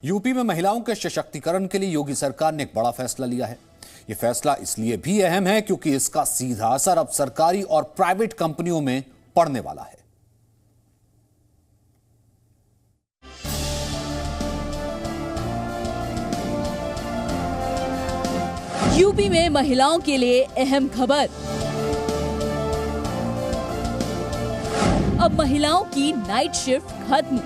UP में महिलाओं के सशक्तिकरण के लिए योगी सरकार ने एक बड़ा फैसला लिया है। यह फैसला इसलिए भी अहम है क्योंकि इसका सीधा असर अब सरकारी और प्राइवेट कंपनियों में पड़ने वाला है। यूपी में महिलाओं के लिए अहम खबर। अब महिलाओं की नाइट शिफ्ट खत्म।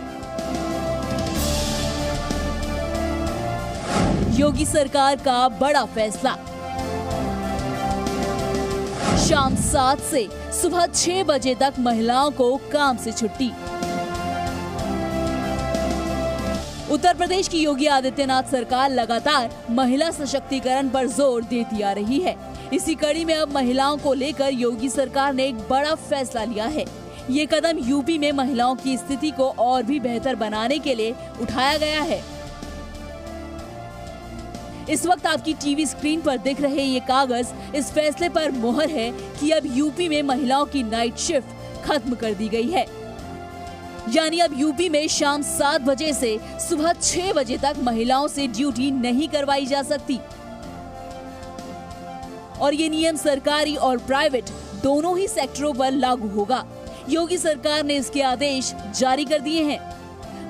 योगी सरकार का बड़ा फैसला। शाम 7 से सुबह 6 बजे तक महिलाओं को काम से छुट्टी। उत्तर प्रदेश की योगी आदित्यनाथ सरकार लगातार महिला सशक्तिकरण पर जोर देती आ रही है। इसी कड़ी में अब महिलाओं को लेकर योगी सरकार ने एक बड़ा फैसला लिया है। ये कदम यूपी में महिलाओं की स्थिति को और भी बेहतर बनाने के लिए उठाया गया है। इस वक्त आपकी टीवी स्क्रीन पर दिख रहे ये कागज इस फैसले पर मोहर है कि अब यूपी में महिलाओं की नाइट शिफ्ट खत्म कर दी गई है। यानी अब यूपी में शाम 7 बजे से सुबह 6 बजे तक महिलाओं से ड्यूटी नहीं करवाई जा सकती। और ये नियम सरकारी और प्राइवेट दोनों ही सेक्टरों पर लागू होगा। योगी सरकार ने इसके आदेश जारी कर दिए हैं।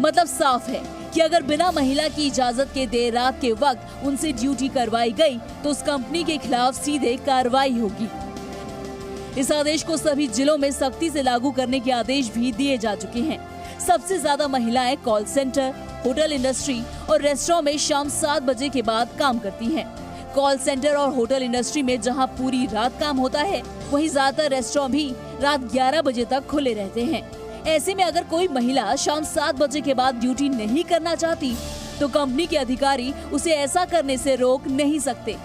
मतलब साफ है कि अगर बिना महिला की इजाजत के देर रात के वक्त उनसे ड्यूटी करवाई गई तो उस कंपनी के खिलाफ सीधे कार्रवाई होगी। इस आदेश को सभी जिलों में सख्ती से लागू करने के आदेश भी दिए जा चुके हैं। सबसे ज्यादा महिलाएं कॉल सेंटर, होटल इंडस्ट्री और रेस्टोरेंट में शाम 7 बजे के बाद काम करती हैं। कॉल सेंटर और होटल इंडस्ट्री में जहां पूरी रात काम होता है, वहीं ज्यादातर रेस्टोरेंट भी रात 11 बजे तक खुले रहते हैं। ऐसे में अगर कोई महिला शाम 7 बजे के बाद ड्यूटी नहीं करना चाहती तो कंपनी के अधिकारी उसे ऐसा करने से रोक नहीं सकते।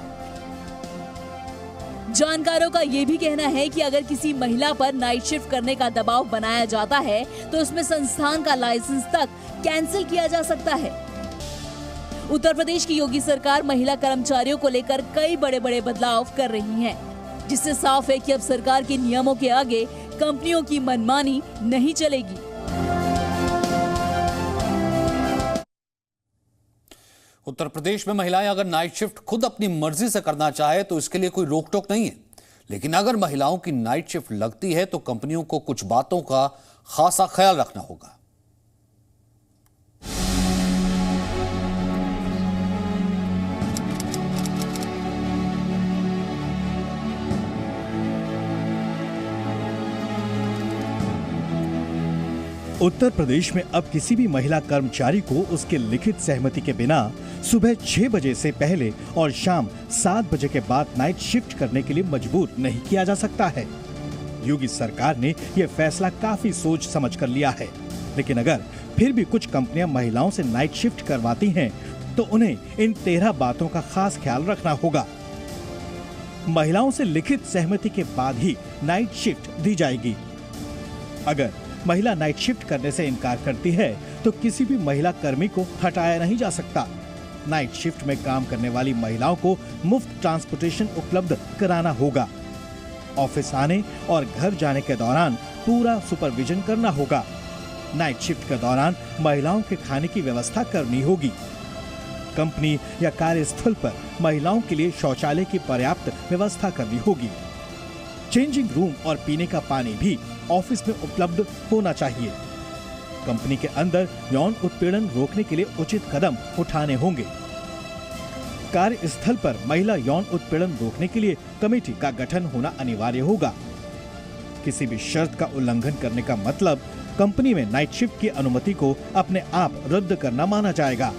जानकारों का ये भी कहना है कि अगर किसी महिला पर नाइट शिफ्ट करने का दबाव बनाया जाता है तो उसमें संस्थान का लाइसेंस तक कैंसिल किया जा सकता है। उत्तर प्रदेश की योगी सरकार महिला कर्मचारियों को लेकर कई बड़े बड़े बदलाव कर रही है, जिससे साफ है कि अब सरकार के नियमों के आगे कंपनियों की मनमानी नहीं चलेगी। उत्तर प्रदेश में महिलाएं अगर नाइट शिफ्ट खुद अपनी मर्जी से करना चाहे तो इसके लिए कोई रोक टोक नहीं है। लेकिन अगर महिलाओं की नाइट शिफ्ट लगती है तो कंपनियों को कुछ बातों का खासा ख्याल रखना होगा। उत्तर प्रदेश में अब किसी भी महिला कर्मचारी को उसके लिखित सहमति के बिना सुबह 6 बजे से पहले और शाम 7 बजे के बाद नाइट शिफ्ट करने के लिए मजबूर नहीं किया जा सकता है। योगी सरकार ने यह फैसला काफी सोच समझ कर लिया है। लेकिन अगर फिर भी कुछ कंपनियां महिलाओं से नाइट शिफ्ट करवाती हैं, तो उन्हें इन 13 बातों का खास ख्याल रखना होगा। महिलाओं से लिखित सहमति के बाद ही नाइट शिफ्ट दी जाएगी। अगर महिला नाइट शिफ्ट करने से इनकार करती है तो किसी भी महिला कर्मी को हटाया नहीं जा सकता। नाइट शिफ्ट में काम करने वाली महिलाओं को मुफ्त ट्रांसपोर्टेशन उपलब्ध कराना होगा। ऑफिस आने और घर जाने के दौरान पूरा सुपरविजन करना होगा। नाइट शिफ्ट के दौरान महिलाओं के खाने की व्यवस्था करनी होगी। कंपनी या कार्यस्थल पर महिलाओं के लिए शौचालय की पर्याप्त व्यवस्था करनी होगी। चेंजिंग रूम और पीने का पानी भी ऑफिस में उपलब्ध होना चाहिए। कंपनी के अंदर यौन उत्पीड़न रोकने के लिए उचित कदम उठाने होंगे। कार्यस्थल पर महिला यौन उत्पीड़न रोकने के लिए कमेटी का गठन होना अनिवार्य होगा। किसी भी शर्त का उल्लंघन करने का मतलब कंपनी में नाइट शिफ्ट की अनुमति को अपने आप रद्द करना माना जाएगा।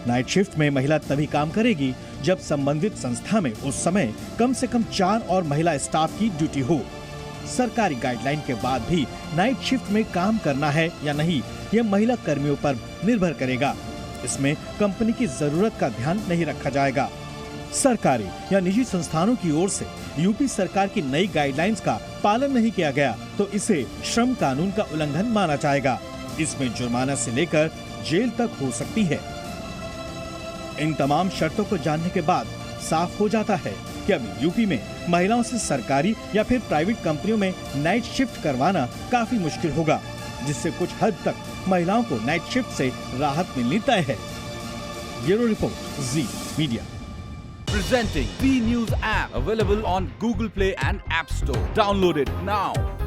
नाइट शिफ्ट में महिला तभी काम करेगी जब संबंधित संस्था में उस समय कम से कम 4 और महिला स्टाफ की ड्यूटी हो। सरकारी गाइडलाइन के बाद भी नाइट शिफ्ट में काम करना है या नहीं, यह महिला कर्मियों पर निर्भर करेगा। इसमें कंपनी की जरूरत का ध्यान नहीं रखा जाएगा। सरकारी या निजी संस्थानों की ओर से यूपी सरकार की नई गाइडलाइंस का पालन नहीं किया गया तो इसे श्रम कानून का उल्लंघन माना जाएगा। इसमें जुर्माना से लेकर जेल तक हो सकती है। इन तमाम शर्तों को जानने के बाद साफ हो जाता है कि अब यूपी में महिलाओं से सरकारी या फिर प्राइवेट कंपनियों में नाइट शिफ्ट करवाना काफी मुश्किल होगा। जिससे कुछ हद तक महिलाओं को नाइट शिफ्ट से राहत मिलनी तय है। Bureau report, ji media. Presenting B News app, available on Google Play and App Store. Download it now.